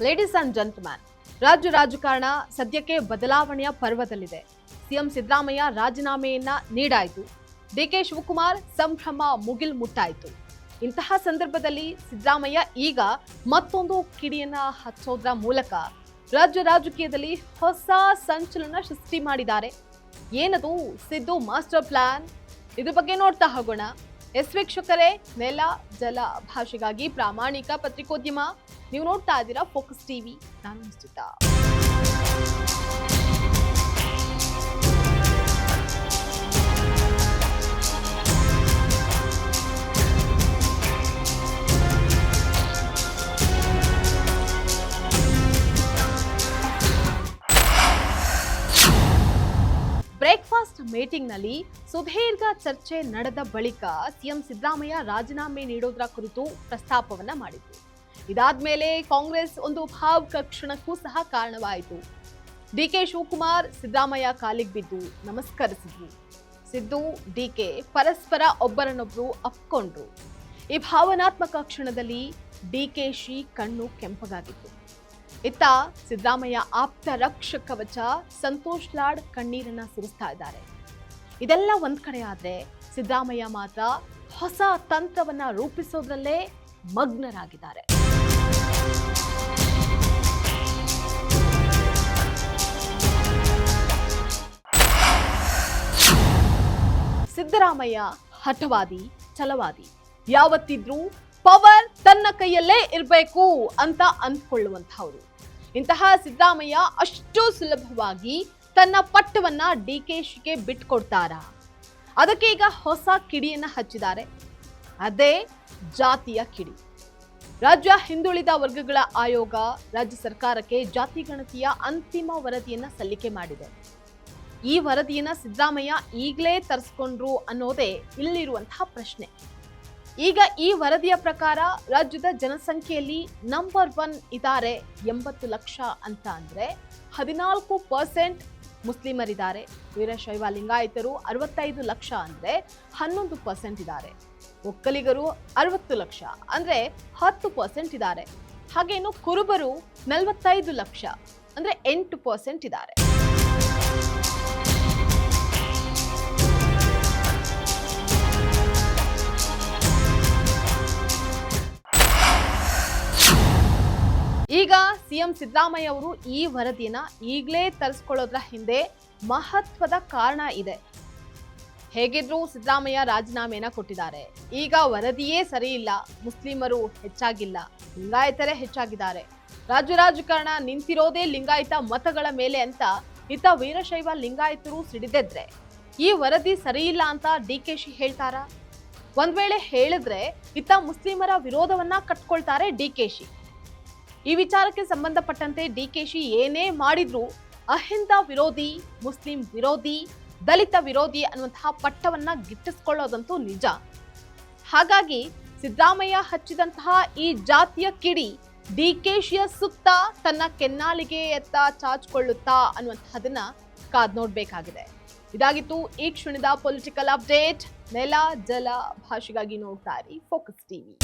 Ladies and gentleman, ರಾಜ್ಯ ರಾಜಕಾರಣ ಸದ್ಯಕ್ಕೆ ಬದಲಾವಣೆಯ ಪರ್ವದಲ್ಲಿದೆ. ಸಿಎಂ ಸಿದ್ದರಾಮಯ್ಯ ರಾಜೀನಾಮೆಯನ್ನ ನೀಡಾಯಿತು. ಡಿಕೆ ಶಿವಕುಮಾರ್ ಸಂಭ್ರಮ ಮುಗಿಲ್ ಮುಟ್ಟಾಯಿತು. ಇಂತಹ ಸಂದರ್ಭದಲ್ಲಿ ಸಿದ್ದರಾಮಯ್ಯ ಈಗ ಮತ್ತೊಂದು ಕಿಡಿಯನ್ನ ಹಚ್ಚೋದ್ರ ಮೂಲಕ ರಾಜ್ಯ ರಾಜಕೀಯದಲ್ಲಿ ಹೊಸ ಸಂಚಲನ ಸೃಷ್ಟಿ ಮಾಡಿದ್ದಾರೆ. ಏನದು ಸಿದ್ದು ಮಾಸ್ಟರ್ ಪ್ಲಾನ್? ಇದ್ರ ಬಗ್ಗೆ ನೋಡ್ತಾ ಹೋಗೋಣ. ವೀಕ್ಷಕರೇ, ನೆಲ ಜಲ ಭಾಷೆಗಾಗಿ ಪ್ರಾಮಾಣಿಕ ಪತ್ರಿಕೋದ್ಯಮ. ನೀವು ನೋಡ್ತಾ ಇದ್ದೀರಾ ಫೋಕಸ್ ಟಿವಿ. ನಾನು ನಿಶ್ಚಿತ. ಬ್ರೇಕ್ಫಾಸ್ಟ್ ಮೀಟಿಂಗ್ನಲ್ಲಿ ಸುದೀರ್ಘ ಚರ್ಚೆ ನಡೆದ ಬಳಿಕ ಸಿಎಂ ಸಿದ್ದರಾಮಯ್ಯ ರಾಜೀನಾಮೆ ನೀಡೋದ್ರ ಕುರಿತು ಪ್ರಸ್ತಾಪವನ್ನ ಮಾಡಿದ್ರು. ಇದಾದ್ಮೇಲೆ ಕಾಂಗ್ರೆಸ್ ಒಂದು ಭಾವುಕ ಕ್ಷಣಕ್ಕೂ ಸಹ ಕಾರಣವಾಯಿತು. ಡಿಕೆ ಶಿವಕುಮಾರ್ ಸಿದ್ದರಾಮಯ್ಯ ಕಾಲಿಗೆ ಬಿದ್ದು ನಮಸ್ಕರಿಸಿದ್ರು. ಸಿದ್ದು ಡಿಕೆ ಪರಸ್ಪರ ಒಬ್ಬರನ್ನೊಬ್ರು ಅಪ್ಕೊಂಡ್ರು. ಈ ಭಾವನಾತ್ಮಕ ಕ್ಷಣದಲ್ಲಿ ಡಿಕೆಶಿ ಕಣ್ಣು ಕೆಂಪಗಾಗಿತ್ತು. ಇತ್ತ ಸಿದ್ದರಾಮಯ್ಯ ಆಪ್ತ ರಕ್ಷಕ ಕವಚ ಸಂತೋಷ್ ಲಾಡ್ ಕಣ್ಣೀರನ್ನ ಸುರಿಸ್ತಾ ಇದ್ದಾರೆ. ಇದೆಲ್ಲ ಒಂದ್ ಕಡೆ ಆದ್ರೆ ಸಿದ್ದರಾಮಯ್ಯ ಮಾತ್ರ ಹೊಸ ತಂತ್ರವನ್ನ ರೂಪಿಸೋದ್ರಲ್ಲೇ ಮಗ್ನರಾಗಿದ್ದಾರೆ. ಸಿದ್ದರಾಮಯ್ಯ ಹಠವಾದಿ, ಛಲವಾದಿ, ಯಾವತ್ತಿದ್ರೂ ಪವರ್ ತನ್ನ ಕೈಯಲ್ಲೇ ಇರಬೇಕು ಅಂತ ಅಂದ್ಕೊಳ್ಳುವಂತಹವರು. ಇಂತಹ ಸಿದ್ದರಾಮಯ್ಯ ಅಷ್ಟು ಸುಲಭವಾಗಿ ತನ್ನ ಪಟ್ಟವನ್ನ ಡಿಕೆಶಿಗೆ ಬಿಟ್ಕೊಡ್ತಾರಾ? ಅದಕ್ಕೆ ಈಗ ಹೊಸ ಕಿಡಿಯನ್ನ ಹಚ್ಚಿದ್ದಾರೆ. ಅದೇ ಜಾತಿಯ ಕಿಡಿ. ರಾಜ್ಯ ಹಿಂದುಳಿದ ವರ್ಗಗಳ ಆಯೋಗ ರಾಜ್ಯ ಸರ್ಕಾರಕ್ಕೆ ಜಾತಿ ಗಣತಿಯ ಅಂತಿಮ ವರದಿಯನ್ನ ಸಲ್ಲಿಕೆ ಮಾಡಿದೆ. ಈ ವರದಿಯನ್ನ ಸಿದ್ದರಾಮಯ್ಯ ಈಗಲೇ ತರಿಸ್ಕೊಂಡ್ರು ಅನ್ನೋದೇ ಇಲ್ಲಿರುವಂತಹ ಪ್ರಶ್ನೆ. ಈಗ ಈ ವರದಿಯ ಪ್ರಕಾರ ರಾಜ್ಯದ ಜನಸಂಖ್ಯೆಯಲ್ಲಿ ನಂಬರ್ 1 ಇದ್ದಾರೆ. 80 ಲಕ್ಷ ಅಂತ ಅಂದ್ರೆ 14% ಮುಸ್ಲಿಮರಿದ್ದಾರೆ. ವೀರಶೈವ ಲಿಂಗಾಯತರು 65 ಲಕ್ಷ ಅಂದ್ರೆ 11% ಇದ್ದಾರೆ. ಒಕ್ಕಲಿಗರು 60 ಲಕ್ಷ ಅಂದ್ರೆ 10% ಇದ್ದಾರೆ. ಹಾಗೇನು ಕುರುಬರು 45 ಲಕ್ಷ ಅಂದ್ರೆ 8% ಇದ್ದಾರೆ. ಈಗ ಸಿಎಂ ಸಿದ್ದರಾಮಯ್ಯ ಅವರು ಈ ವರದಿಯನ್ನ ಈಗಲೇ ತರಿಸ್ಕೊಳ್ಳೋದ್ರ ಹಿಂದೆ ಮಹತ್ವದ ಕಾರಣ ಇದೆ. ಹೇಗಿದ್ರು ಸಿದ್ದರಾಮಯ್ಯ ರಾಜೀನಾಮೆಯನ್ನ ಕೊಟ್ಟಿದ್ದಾರೆ. ಈಗ ವರದಿಯೇ ಸರಿ ಇಲ್ಲ, ಮುಸ್ಲಿಮರು ಹೆಚ್ಚಾಗಿಲ್ಲ, ಲಿಂಗಾಯತರೇ ಹೆಚ್ಚಾಗಿದ್ದಾರೆ. ರಾಜ್ಯ ರಾಜಕಾರಣ ನಿಂತಿರೋದೇ ಲಿಂಗಾಯತ ಮತಗಳ ಮೇಲೆ ಅಂತ ಇತ್ತ ವೀರಶೈವ ಲಿಂಗಾಯತರು ಸಿಡಿದೆದ್ರೆ ಈ ವರದಿ ಸರಿ ಇಲ್ಲ ಅಂತ ಡಿಕೆಶಿ ಹೇಳ್ತಾರ? ಒಂದ್ ವೇಳೆ ಹೇಳಿದ್ರೆ ಇತ್ತ ಮುಸ್ಲಿಮರ ವಿರೋಧವನ್ನ ಕಟ್ಕೊಳ್ತಾರೆ ಡಿಕೆಶಿ. ಈ ವಿಚಾರಕ್ಕೆ ಸಂಬಂಧಪಟ್ಟಂತೆ ಡಿಕೆಶಿ ಏನೇ ಮಾಡಿದ್ರು ಅಹಿಂದ ವಿರೋಧಿ, ಮುಸ್ಲಿಂ ವಿರೋಧಿ, ದಲಿತ ವಿರೋಧಿ ಅನ್ನುವಂತಹ ಪಟ್ಟವನ್ನ ಗಿಟ್ಟಿಸ್ಕೊಳ್ಳೋದಂತೂ ನಿಜ. ಹಾಗಾಗಿ ಸಿದ್ದರಾಮಯ್ಯ ಹಚ್ಚಿದಂತಹ ಈ ಜಾತಿಯ ಕಿಡಿ ಡಿಕೆಶಿಯ ಸುತ್ತ ತನ್ನ ಕೆನ್ನಾಲಿಗೆ ಎತ್ತ ಚಾಚಿಕೊಳ್ಳುತ್ತಾ ಅನ್ನುವಂತಹದನ್ನ ಕಾದ್ ನೋಡ್ಬೇಕಾಗಿದೆ. ಇದಾಗಿತ್ತು ಈ ಕ್ಷಣದ ಪೊಲಿಟಿಕಲ್ ಅಪ್ಡೇಟ್. ನೆಲ ಜಲ ಭಾಷೆಗಾಗಿ ನೋಡ್ತಾ ಇರಿ ಫೋಕಸ್ ಟಿವಿ.